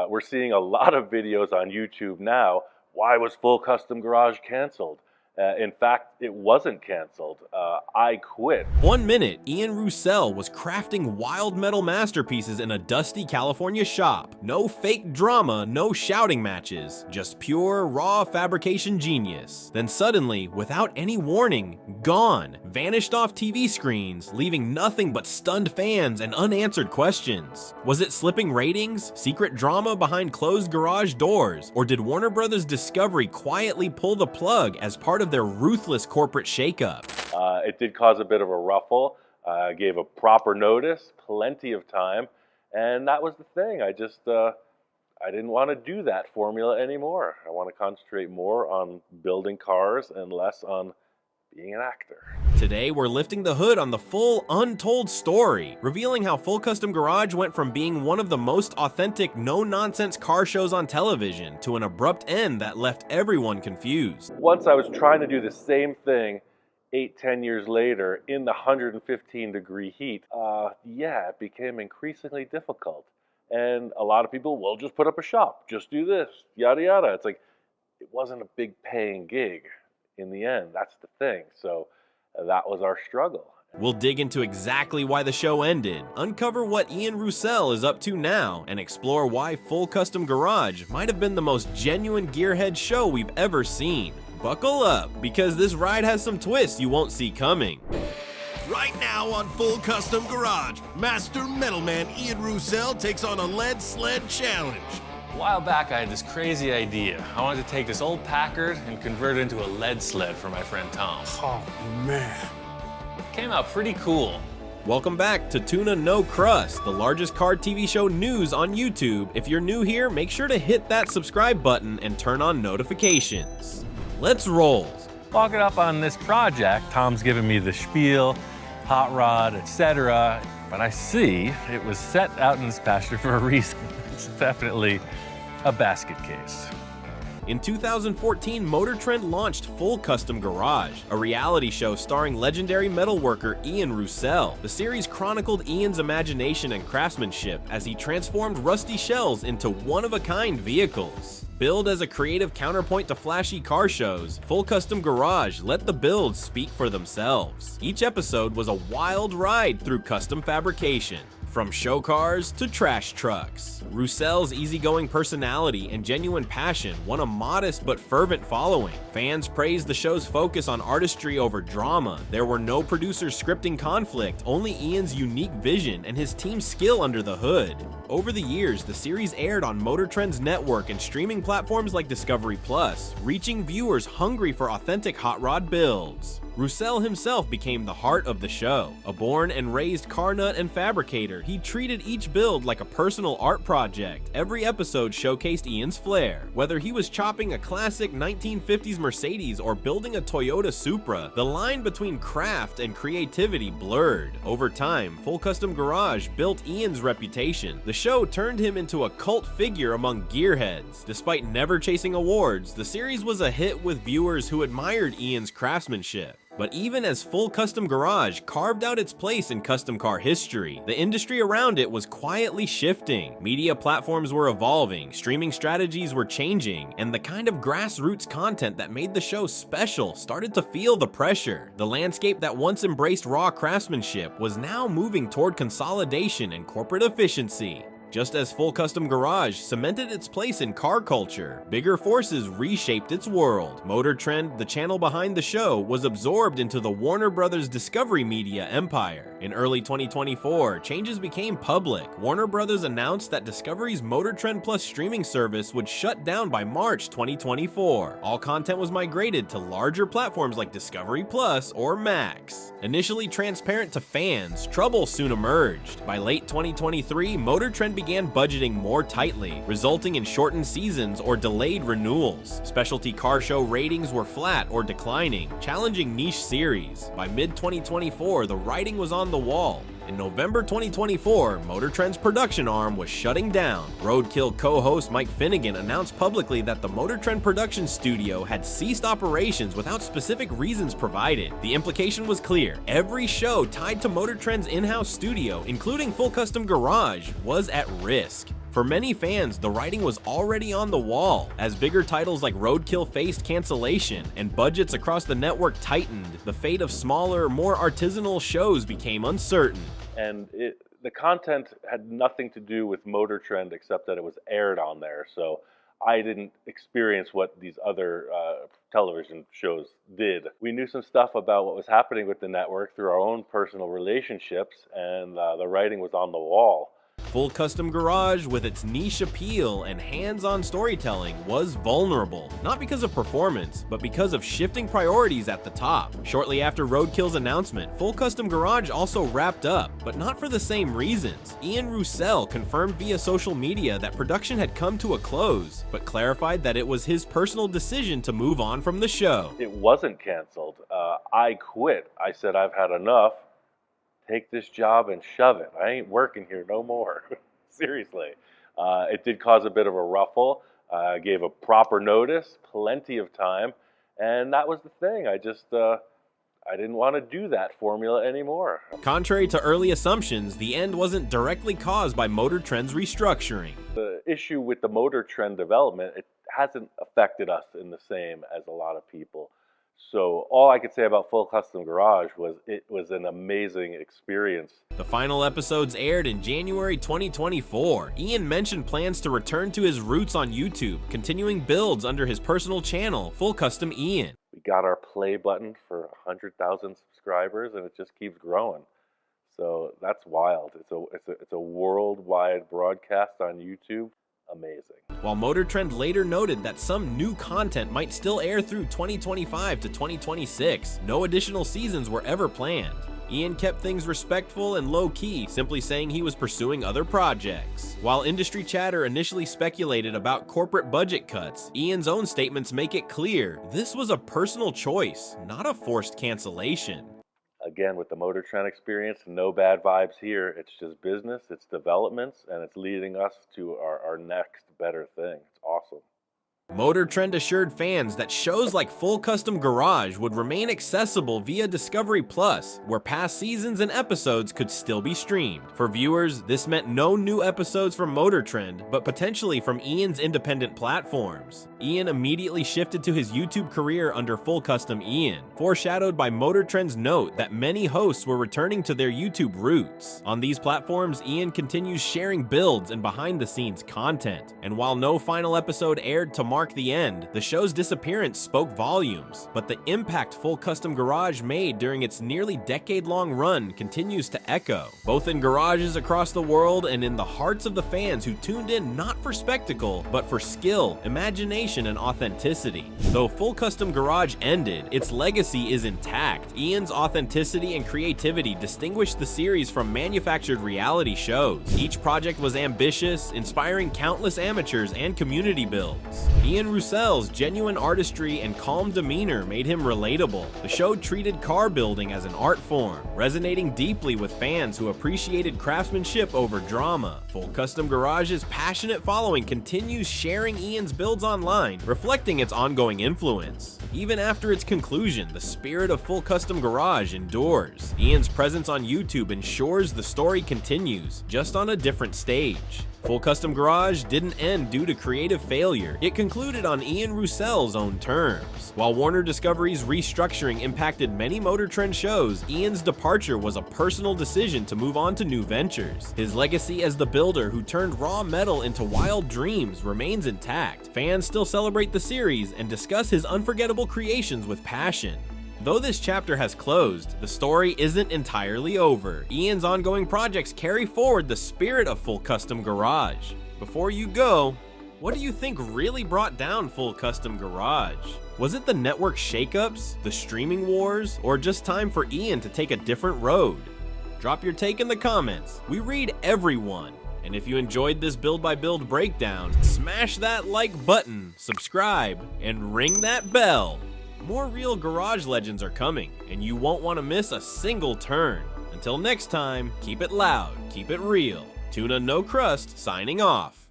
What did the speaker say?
We're seeing a lot of videos on YouTube now. Why was Full Custom Garage canceled? In fact, it wasn't canceled. I quit. 1 minute, Ian Roussel was crafting wild metal masterpieces in a dusty California shop. No fake drama, no shouting matches, just pure, raw fabrication genius. Then suddenly, without any warning, gone, vanished off TV screens, leaving nothing but stunned fans and unanswered questions. Was it slipping ratings, secret drama behind closed garage doors, or did Warner Bros. Discovery quietly pull the plug as part of their ruthless corporate shakeup? It did cause a bit of a ruffle. Gave a proper notice, plenty of time, and that was the thing. I didn't want to do that formula anymore. I want to concentrate more on building cars and less on being an actor. Today, we're lifting the hood on the full, untold story, revealing how Full Custom Garage went from being one of the most authentic, no-nonsense car shows on television to an abrupt end that left everyone confused. Once I was trying to do the same thing 8-10 years later in the 115-degree heat, it became increasingly difficult. And a lot of people will just put up a shop, just do this, yada yada. It's like, it wasn't a big paying gig in the end. That's the thing. So that was our struggle. We'll dig into exactly why the show ended, uncover what Ian Roussel is up to now, and explore why Full Custom Garage might have been the most genuine gearhead show we've ever seen. Buckle up, because this ride has some twists you won't see coming. Right now on Full Custom Garage, Master Metalman Ian Roussel takes on a lead sled challenge. A while back, I had this crazy idea. I wanted to take this old Packard and convert it into a lead sled for my friend Tom. Oh, man. It came out pretty cool. Welcome back to Tuna No Crust, the largest car TV show news on YouTube. If you're new here, make sure to hit that subscribe button and turn on notifications. Let's roll. Walking up on this project, Tom's giving me the spiel, hot rod, etc. But I see it was set out in this pasture for a reason. It's definitely a basket case. In 2014, Motor Trend launched Full Custom Garage, a reality show starring legendary metalworker Ian Roussel. The series chronicled Ian's imagination and craftsmanship as he transformed rusty shells into one-of-a-kind vehicles. Billed as a creative counterpoint to flashy car shows, Full Custom Garage let the builds speak for themselves. Each episode was a wild ride through custom fabrication. From show cars to trash trucks. Roussel's easygoing personality and genuine passion won a modest but fervent following. Fans praised the show's focus on artistry over drama. There were no producers scripting conflict, only Ian's unique vision and his team's skill under the hood. Over the years, the series aired on Motor Trend's network and streaming platforms like Discovery Plus, reaching viewers hungry for authentic hot rod builds. Roussel himself became the heart of the show. A born and raised car nut and fabricator, he treated each build like a personal art project. Every episode showcased Ian's flair. Whether he was chopping a classic 1950s Mercedes or building a Toyota Supra, the line between craft and creativity blurred. Over time, Full Custom Garage built Ian's reputation. The show turned him into a cult figure among gearheads. Despite never chasing awards, the series was a hit with viewers who admired Ian's craftsmanship. But even as Full Custom Garage carved out its place in custom car history, the industry around it was quietly shifting. Media platforms were evolving, streaming strategies were changing, and the kind of grassroots content that made the show special started to feel the pressure. The landscape that once embraced raw craftsmanship was now moving toward consolidation and corporate efficiency. Just as Full Custom Garage cemented its place in car culture, bigger forces reshaped its world. Motor Trend, the channel behind the show, was absorbed into the Warner Bros. Discovery Media empire. In early 2024, changes became public. Warner Bros. Announced that Discovery's Motor Trend Plus streaming service would shut down by March 2024. All content was migrated to larger platforms like Discovery Plus or Max. Initially transparent to fans, trouble soon emerged. By late 2023, Motor Trend began budgeting more tightly, resulting in shortened seasons or delayed renewals. Specialty car show ratings were flat or declining, challenging niche series. By mid-2024, the writing was on the wall. In November 2024, Motor Trend's production arm was shutting down. Roadkill co-host Mike Finnegan announced publicly that the Motor Trend production studio had ceased operations without specific reasons provided. The implication was clear. Every show tied to Motor Trend's in-house studio, including Full Custom Garage, was at risk. For many fans, the writing was already on the wall. As bigger titles like Roadkill faced cancellation and budgets across the network tightened, the fate of smaller, more artisanal shows became uncertain. And the content had nothing to do with Motor Trend except that it was aired on there. So I didn't experience what these other television shows did. We knew some stuff about what was happening with the network through our own personal relationships, and the writing was on the wall. Full Custom Garage, with its niche appeal and hands-on storytelling, was vulnerable, not because of performance, but because of shifting priorities at the top. Shortly after Roadkill's announcement, Full Custom Garage also wrapped up, but not for the same reasons. Ian Roussel confirmed via social media that production had come to a close, but clarified that it was his personal decision to move on from the show. It wasn't canceled. I quit. I said, I've had enough. Take this job and shove it. I ain't working here no more. Seriously. It did cause a bit of a ruffle. I gave a proper notice, plenty of time, and that was the thing. I didn't want to do that formula anymore. Contrary to early assumptions, the end wasn't directly caused by Motor Trend's restructuring. The issue with the Motor Trend development, it hasn't affected us in the same as a lot of people. So all I could say about Full Custom Garage was it was an amazing experience. The final episodes aired in January 2024. Ian mentioned plans to return to his roots on YouTube, continuing builds under his personal channel, Full Custom Ian. We got our play button for 100,000 subscribers, and it just keeps growing. So that's wild. It's a worldwide broadcast on YouTube. Amazing. While Motor Trend later noted that some new content might still air through 2025 to 2026, no additional seasons were ever planned. Ian kept things respectful and low-key, simply saying he was pursuing other projects. While industry chatter initially speculated about corporate budget cuts, Ian's own statements make it clear this was a personal choice, not a forced cancellation. Again, with the Motor Trend experience, no bad vibes here. It's just business, it's developments, and it's leading us to our next better thing. It's awesome. Motor Trend assured fans that shows like Full Custom Garage would remain accessible via Discovery Plus, where past seasons and episodes could still be streamed. For viewers, this meant no new episodes from Motor Trend, but potentially from Ian's independent platforms. Ian immediately shifted to his YouTube career under Full Custom Ian, foreshadowed by Motor Trend's note that many hosts were returning to their YouTube roots. On these platforms, Ian continues sharing builds and behind-the-scenes content, and while no final episode aired to mark the end, the show's disappearance spoke volumes, but the impact Full Custom Garage made during its nearly decade-long run continues to echo, both in garages across the world and in the hearts of the fans who tuned in not for spectacle, but for skill, imagination, and authenticity. Though Full Custom Garage ended, its legacy is intact. Ian's authenticity and creativity distinguished the series from manufactured reality shows. Each project was ambitious, inspiring countless amateurs and community builds. Ian Roussel's genuine artistry and calm demeanor made him relatable. The show treated car building as an art form, resonating deeply with fans who appreciated craftsmanship over drama. Full Custom Garage's passionate following continues sharing Ian's builds online, reflecting its ongoing influence. Even after its conclusion, the spirit of Full Custom Garage endures. Ian's presence on YouTube ensures the story continues, just on a different stage. Full Custom Garage didn't end due to creative failure. It concluded on Ian Roussel's own terms. While Warner Discovery's restructuring impacted many Motor Trend shows, Ian's departure was a personal decision to move on to new ventures. His legacy as the builder who turned raw metal into wild dreams remains intact. Fans still celebrate the series and discuss his unforgettable creations with passion. Though this chapter has closed, the story isn't entirely over. Ian's ongoing projects carry forward the spirit of Full Custom Garage. Before you go, what do you think really brought down Full Custom Garage? Was it the network shakeups, the streaming wars, or just time for Ian to take a different road? Drop your take in the comments. We read everyone. And if you enjoyed this build-by-build breakdown, smash that like button, subscribe, and ring that bell. More real garage legends are coming, and you won't want to miss a single turn. Until next time, keep it loud, keep it real. Tuna No Crust signing off.